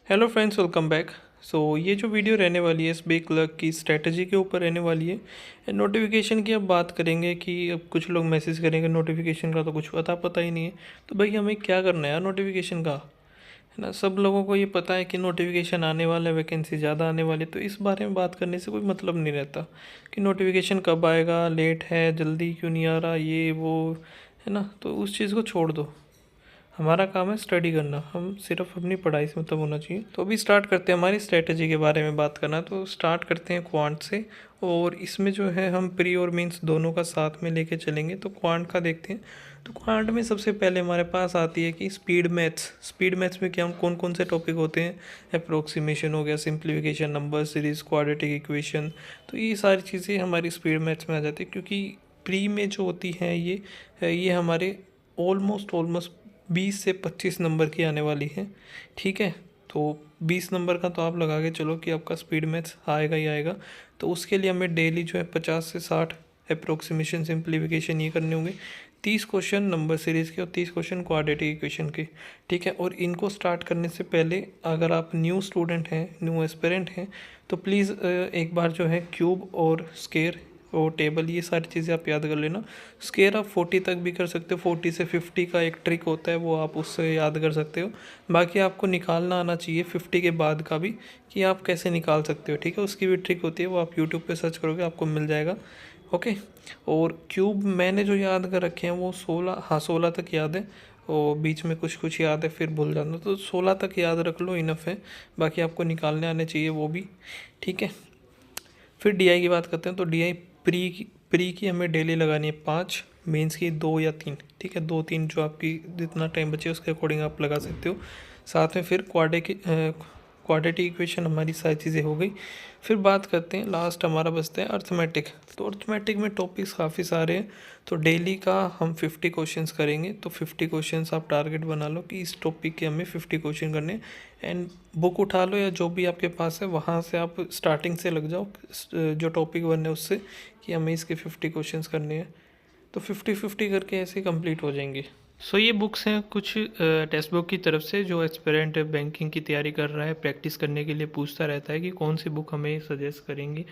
Hello friends, welcome back. ये जो video रहने वाली है एसबीआई क्लर्क की स्ट्रेटजी के ऊपर रहने वाली है। नोटिफिकेशन की अब बात करेंगे कि अब कुछ लोग मैसेज करेंगे नोटिफिकेशन का तो कुछ पता ही नहीं है। तो भाई हमें क्या करना है यार नोटिफिकेशन का, है ना। सब लोगों को ये पता है कि नोटिफिकेशन आने वाला है, वैकेंसी ज़्यादा आने वाली है, तो इस बारे में बात करने से कोई मतलब नहीं रहता कि नोटिफिकेशन कब आएगा, लेट है, जल्दी क्यों नहीं आ रहा, ये वो, है ना। तो उस चीज़ को छोड़ दो। हमारा काम है स्टडी करना, हम सिर्फ अपनी पढ़ाई से मतलब होना चाहिए। तो अभी स्टार्ट करते हैं हमारी स्ट्रेटजी के बारे में बात करना। तो स्टार्ट करते हैं क्वांट से, और इसमें जो है हम प्री और मेंस दोनों का साथ में लेके चलेंगे। तो क्वांट का देखते हैं। तो क्वांट में सबसे पहले हमारे पास आती है कि स्पीड मैथ्स। स्पीड मैथ्स में क्या कौन कौन से टॉपिक होते हैं, अप्रोक्सीमेशन हो गया, simplification, number series, quadratic equation. तो ये सारी चीज़ें हमारी स्पीड मैथ्स में आ जाती है, क्योंकि प्री में जो होती हैं ये हमारे ऑलमोस्ट 20 से 25 नंबर की आने वाली है। ठीक है, तो 20 नंबर का तो आप लगा के चलो कि आपका स्पीड मैथ्स आएगा ही आएगा। तो उसके लिए हमें डेली जो है 50 से 60 अप्रोक्सीमेशन, सिंप्लीफिकेशन ये करने होंगे। 30 क्वेश्चन नंबर सीरीज़ के और 30 क्वेश्चन क्वाड्रेटिक इक्वेशन के। ठीक है, और इनको स्टार्ट करने से पहले अगर आप न्यू स्टूडेंट हैं, न्यू एस्पिरेंट हैं, तो प्लीज़ एक बार जो है क्यूब और स्केयर और टेबल ये सारी चीज़ें आप याद कर लेना। स्केयर आप 40 तक भी कर सकते हो, 40 से 50 का एक ट्रिक होता है, वो आप उससे याद कर सकते हो। बाकी आपको निकालना आना चाहिए 50 के बाद का भी, कि आप कैसे निकाल सकते हो। ठीक है, उसकी भी ट्रिक होती है, वो आप यूट्यूब पे सर्च करोगे आपको मिल जाएगा। ओके, और क्यूब मैंने जो याद कर रखे हैं वो 16, हाँ 16 तक याद है, और बीच में कुछ कुछ याद है फिर भूल जाना, तो 16 तक याद रख लो, इनफ है। बाकी आपको निकालने आने चाहिए वो भी। ठीक है, फिर डीआई की बात करते हैं। तो डीआई प्री की हमें डेली लगानी है 5, मेंस की 2 या 3। ठीक है, 2 3 जो आपकी जितना टाइम बचे उसके अकॉर्डिंग आप लगा सकते हो। साथ में फिर क्वाड्रेटिक इक्वेशन, हमारी सारी चीज़ें हो गई। फिर बात करते हैं, लास्ट हमारा बचता है अर्थमेटिक। तो अर्थमेटिक में टॉपिक्स काफ़ी सारे हैं। तो डेली का हम 50 क्वेश्चंस करेंगे। तो 50 क्वेश्चंस आप टारगेट बना लो कि इस टॉपिक के हमें 50 क्वेश्चन करने हैं। एंड बुक उठा लो या जो भी आपके पास है, वहाँ से आप स्टार्टिंग से लग जाओ जो टॉपिक वन है उससे, कि हमें इसके 50 क्वेश्चंस करने हैं। तो 50-50 करके ऐसे कंप्लीट हो जाएंगे। ये बुक्स हैं कुछ टेक्स्ट बुक की तरफ से, जो एस्पिरेंट बैंकिंग की तैयारी कर रहा है, प्रैक्टिस करने के लिए पूछता रहता है कि कौन सी बुक हमें सजेस्ट करेंगे,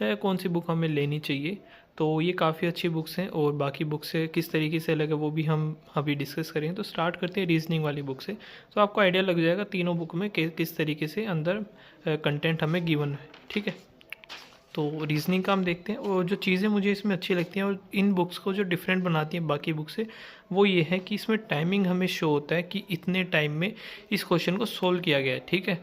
कौन सी बुक हमें लेनी चाहिए। तो ये काफ़ी अच्छी बुक्स हैं, और बाकी बुक से किस तरीके से अलग है वो भी हम अभी डिस्कस करेंगे। तो स्टार्ट करते हैं रीजनिंग वाली बुक से। तो आपको आइडिया लग जाएगा तीनों बुक में किस तरीके से अंदर कंटेंट हमें गिवन है। ठीक है, तो रीजनिंग का हम देखते हैं। और जो चीज़ें मुझे इसमें अच्छी लगती हैं और इन बुक्स को जो डिफरेंट बनाती हैं बाकी बुक से, वो ये है कि इसमें टाइमिंग हमें शो होता है कि इतने टाइम में इस क्वेश्चन को सोल्व किया गया है। ठीक है,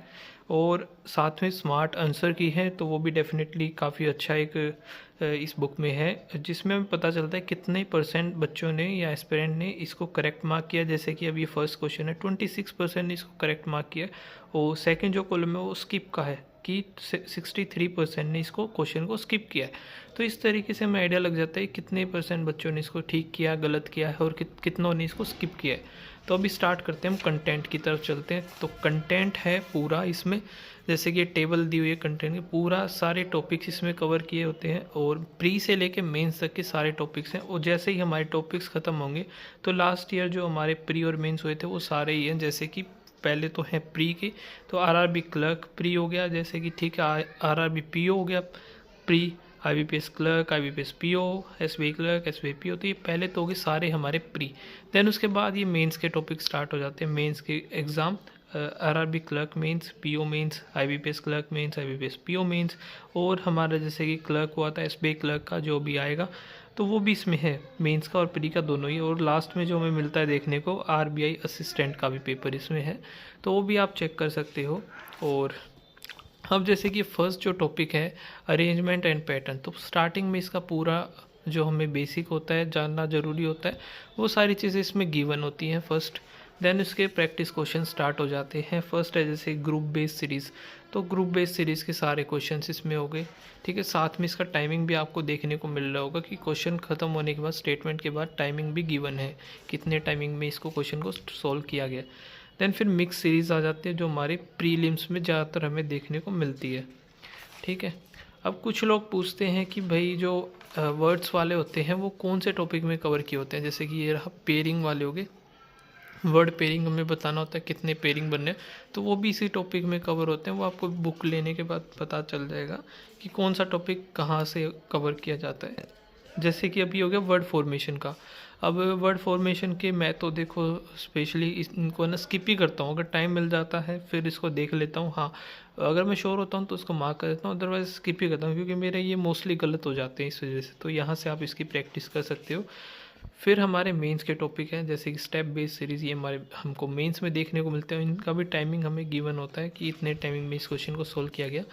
और साथ में स्मार्ट आंसर की है, तो वो भी डेफिनेटली काफ़ी अच्छा एक इस बुक में है, जिसमें हमें पता चलता है कितने % बच्चों ने या एस्पिरेंट ने इसको करेक्ट मार्क किया। जैसे कि अब ये फर्स्ट क्वेश्चन है, 26% ने इसको करेक्ट मार्क किया, और सेकंड जो कॉलम है वो स्किप का है कि 63% ने इसको क्वेश्चन को स्किप किया है। तो इस तरीके से हमें आइडिया लग जाता है कितने % बच्चों ने इसको ठीक किया, गलत किया है, और कितनों ने इसको स्किप किया है। तो अभी स्टार्ट करते हैं, हम कंटेंट की तरफ चलते हैं। तो कंटेंट है पूरा इसमें, जैसे कि ये टेबल दी हुई है कंटेंट की, पूरा सारे टॉपिक्स इसमें कवर किए होते हैं, और प्री से लेके मेंस तक के सारे टॉपिक्स हैं। और जैसे ही हमारे टॉपिक्स ख़त्म होंगे, तो लास्ट ईयर जो हमारे प्री और मेंस हुए थे वो सारे ही हैं। जैसे कि पहले तो है प्री के, तो आरआरबी क्लर्क प्री हो गया, जैसे कि ठीक है आरआरबी पीओ हो गया pre, IBPS clerk, IBPS PO, SBI clerk, SBI PO. तो ये पहले तो हो गए सारे हमारे प्री। देन उसके बाद ये मेंस के टॉपिक स्टार्ट हो जाते हैं, मेंस के exam, RRB clerk mains, PO mains, IBPS clerk mains, IBPS PO mains. और हमारा जैसे कि क्लर्क हुआ था, एसबीआई क्लर्क का जो भी आएगा, तो वो भी इसमें है, मेंस का और प्री का दोनों ही। और लास्ट में जो हमें मिलता है देखने को, आरबीआई असिस्टेंट का भी पेपर इसमें है, तो वो भी आप चेक कर सकते हो। और अब जैसे कि फर्स्ट जो टॉपिक है, अरेंजमेंट एंड पैटर्न, तो स्टार्टिंग में इसका पूरा जो हमें बेसिक होता है, जानना ज़रूरी होता है, वो सारी चीज़ें इसमें गिवन होती हैं फर्स्ट। देन उसके प्रैक्टिस क्वेश्चन स्टार्ट हो जाते हैं। फर्स्ट है जैसे ग्रुप बेस्ड सीरीज़, तो ग्रुप बेस्ड सीरीज़ के सारे क्वेश्चंस इसमें हो गए। ठीक है, साथ में इसका टाइमिंग भी आपको देखने को मिल रहा होगा कि क्वेश्चन ख़त्म होने के बाद, स्टेटमेंट के बाद टाइमिंग भी गिवन है, कितने टाइमिंग में इसको क्वेश्चन को सॉल्व किया गया। देन फिर मिक्स सीरीज़ आ जाती है, जो हमारे प्रीलिम्स में ज़्यादातर हमें देखने को मिलती है। ठीक है, अब कुछ लोग पूछते हैं कि भाई जो वर्ड्स वाले होते हैं वो कौन से टॉपिक में कवर किए होते हैं। जैसे कि ये रहा पेयरिंग वाले हो गए, वर्ड पेयरिंग हमें बताना होता है कितने पेयरिंग बनने हैं, तो वो भी इसी टॉपिक में कवर होते हैं। वो आपको बुक लेने के बाद पता चल जाएगा कि कौन सा टॉपिक कहाँ से कवर किया जाता है। जैसे कि अभी हो गया वर्ड फॉर्मेशन का। अब वर्ड फॉर्मेशन के मैं तो देखो स्पेशली इनको ना स्किप ही करता हूँ। अगर टाइम मिल जाता है फिर इसको देख लेता हूँ, हाँ अगर मैं श्योर होता हूँ तो उसको मार्क कर देता हूँ, अदरवाइज स्किप ही करता हूँ क्योंकि मेरे ये मोस्टली गलत हो जाते हैं इस वजह से। तो यहाँ से आप इसकी प्रैक्टिस कर सकते हो। फिर हमारे मेंस के टॉपिक हैं जैसे कि स्टेप बेस्ड सीरीज़, ये हमारे हमको मेंस में देखने को मिलते हैं। इनका भी टाइमिंग हमें गिवन होता है कि इतने टाइमिंग में इस क्वेश्चन को सोल्व किया गया।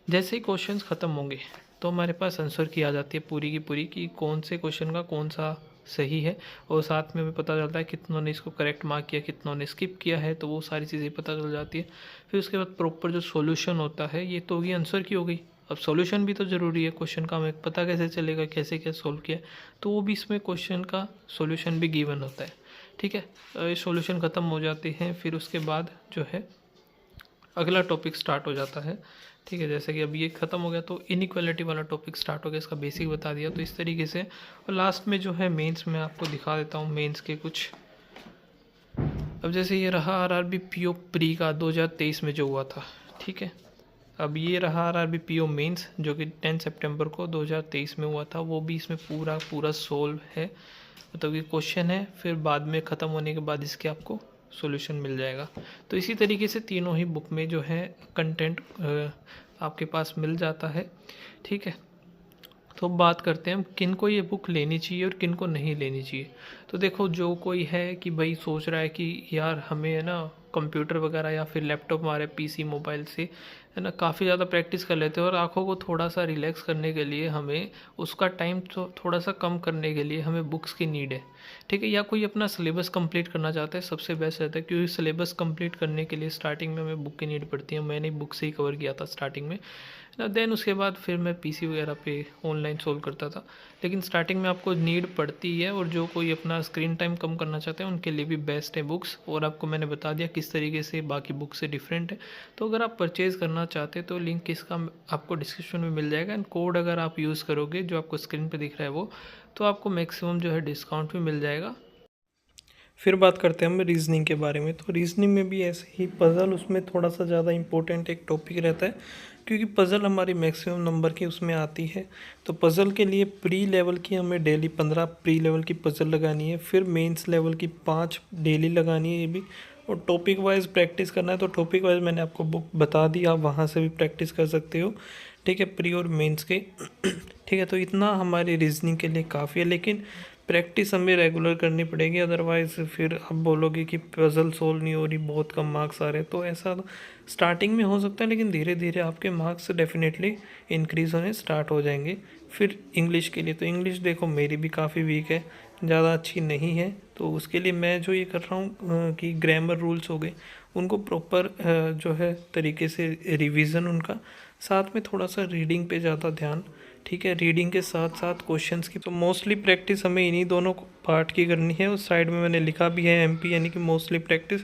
जैसे ही क्वेश्चंस ख़त्म होंगे तो हमारे पास आंसर की आ जाती है पूरी की पूरी कि कौन से क्वेश्चन का कौन सा सही है, और साथ में हमें पता चलता है कितनों ने इसको करेक्ट मार्क किया, कितनों ने स्किप किया है, तो वो सारी चीज़ें पता चल जाती है। फिर उसके बाद प्रॉपर जो सॉल्यूशन होता है, ये तो होगी आंसर की हो गई। अब सॉल्यूशन भी तो ज़रूरी है, क्वेश्चन का हमें पता कैसे चलेगा कैसे क्या सॉल्व किया, तो वो भी इसमें क्वेश्चन का सॉल्यूशन भी गिवन होता है। ठीक है, ये सॉल्यूशन ख़त्म हो जाते हैं, फिर उसके बाद जो है अगला टॉपिक स्टार्ट हो जाता है। ठीक है, जैसे कि अब ये ख़त्म हो गया तो इनइक्वालिटी वाला टॉपिक स्टार्ट हो गया, इसका बेसिक बता दिया। तो इस तरीके से, और लास्ट में जो है मेंस में आपको दिखा देता हूँ मेंस के कुछ। अब जैसे ये रहा आरआरबी पीओ प्री का 2023 में जो हुआ था। ठीक है, अब ये रहा आरआरबी पीओ मेंस जो कि 10 सितंबर को 2023 में हुआ था। वो भी इसमें पूरा सोल्व है, मतलब कि क्वेश्चन है, फिर बाद में ख़त्म होने के बाद इसके आपको सॉल्यूशन मिल जाएगा। तो इसी तरीके से तीनों ही बुक में जो है कंटेंट आपके पास मिल जाता है। ठीक है, तो बात करते हैं हम किन को ये बुक लेनी चाहिए और किन को नहीं लेनी चाहिए। तो देखो, जो कोई है कि भाई सोच रहा है कि यार हमें है ना कंप्यूटर वगैरह या फिर लैपटॉप हमारे पीसी मोबाइल से है ना काफ़ी ज़्यादा प्रैक्टिस कर लेते हैं, और आंखों को थोड़ा सा रिलैक्स करने के लिए हमें उसका टाइम तो थोड़ा सा कम करने के लिए हमें बुक्स की नीड है। ठीक है, या कोई अपना सिलेबस कंप्लीट करना चाहता है, सबसे बेस्ट रहता है क्योंकि सिलेबस कंप्लीट करने के लिए स्टार्टिंग में हमें बुक की नीड पड़ती है। मैंने बुक से ही कवर किया था स्टार्टिंग में ना, देन उसके बाद फिर मैं पीसी वगैरह पे ऑनलाइन सोल्व करता था। लेकिन स्टार्टिंग में आपको नीड पड़ती है, और जो कोई अपना स्क्रीन टाइम कम करना चाहते हैं उनके लिए भी बेस्ट है बुक्स। और आपको मैंने बता दिया किस तरीके से बाकी बुक से डिफरेंट है। तो अगर आप परचेज़ करना चाहते हैं तो लिंक इसका आपको डिस्क्रिप्शन में मिल जाएगा, एंड कोड अगर आप यूज़ करोगे जो आपको स्क्रीन पे दिख रहा है वो, तो आपको मैक्सिमम जो है डिस्काउंट भी मिल जाएगा। फिर बात करते हैं हम रीजनिंग के बारे में। तो रीजनिंग में भी ऐसे ही पज़ल उसमें थोड़ा सा ज़्यादा इंपॉर्टेंट एक टॉपिक रहता है, क्योंकि पज़ल हमारी मैक्सिमम नंबर की उसमें आती है। तो पज़ल के लिए प्री लेवल की हमें डेली 15 प्री लेवल की पज़ल लगानी है, फिर मेंस लेवल की 5 डेली लगानी है ये भी। और टॉपिक वाइज प्रैक्टिस करना है, तो टॉपिक वाइज मैंने आपको बुक बता दी, आप वहाँ से भी प्रैक्टिस कर सकते हो। ठीक है, प्री और मेंस के। ठीक है, तो इतना हमारी रीजनिंग के लिए काफ़ी है, लेकिन प्रैक्टिस हमें रेगुलर करनी पड़ेगी, अदरवाइज़ फिर आप बोलोगे कि पज़ल सोल्व नहीं हो रही, बहुत कम मार्क्स आ रहे हैं। तो ऐसा स्टार्टिंग में हो सकता है, लेकिन धीरे धीरे आपके मार्क्स डेफिनेटली इंक्रीज़ होने स्टार्ट हो जाएंगे। फिर इंग्लिश के लिए, तो इंग्लिश देखो मेरी भी काफ़ी वीक है, ज़्यादा अच्छी नहीं है। तो उसके लिए मैं जो ये कर रहा हूँ कि ग्रामर रूल्स हो गए उनको प्रॉपर जो है तरीके से रिवीजन उनका, साथ में थोड़ा सा रीडिंग पे ज़्यादा ध्यान। ठीक है, रीडिंग के साथ साथ क्वेश्चंस की तो मोस्टली प्रैक्टिस हमें इन्हीं दोनों पार्ट की करनी है। उस साइड में मैंने लिखा भी है एमपी यानी कि मोस्टली प्रैक्टिस।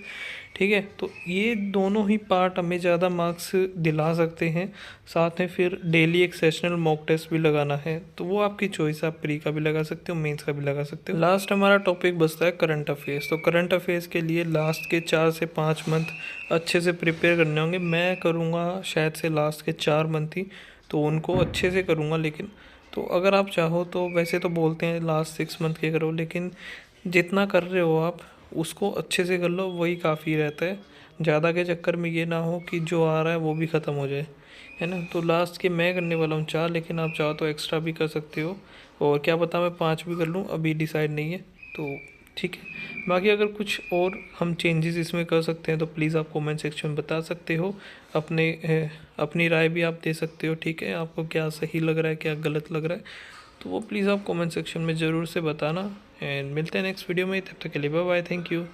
ठीक है, तो ये दोनों ही पार्ट हमें ज़्यादा मार्क्स दिला सकते हैं। साथ में फिर डेली एक सेशनल मॉक टेस्ट भी लगाना है, तो वो आपकी चॉइस है, आप प्री का भी लगा सकते हो, मेंस का भी लगा सकते हो। लास्ट हमारा टॉपिक बचता है करंट अफेयर्स। तो करंट अफेयर्स के लिए लास्ट के 4 से 5 मंथ अच्छे से प्रिपेयर करने होंगे। मैं करूँगा शायद से लास्ट के 4 मंथ ही, तो उनको अच्छे से करूँगा। लेकिन तो अगर आप चाहो तो वैसे तो बोलते हैं लास्ट 6 मंथ के करो, लेकिन जितना कर रहे हो आप उसको अच्छे से कर लो, वही काफ़ी रहता है। ज़्यादा के चक्कर में ये ना हो कि जो आ रहा है वो भी ख़त्म हो जाए, है ना। तो लास्ट के मैं करने वाला हूँ 4, लेकिन आप चाहो तो एक्स्ट्रा भी कर सकते हो, और क्या पता मैं 5 भी कर लूँ, अभी डिसाइड नहीं है। तो ठीक है, बाकी अगर कुछ और हम चेंजेस इसमें कर सकते हैं तो प्लीज़ आप कमेंट सेक्शन में बता सकते हो। अपनी राय भी आप दे सकते हो। ठीक है, आपको क्या सही लग रहा है क्या गलत लग रहा है, तो वो प्लीज़ आप कमेंट सेक्शन में ज़रूर से बताना। एंड मिलते हैं नेक्स्ट वीडियो में, तब तक के लिए बाय बाय, थैंक यू।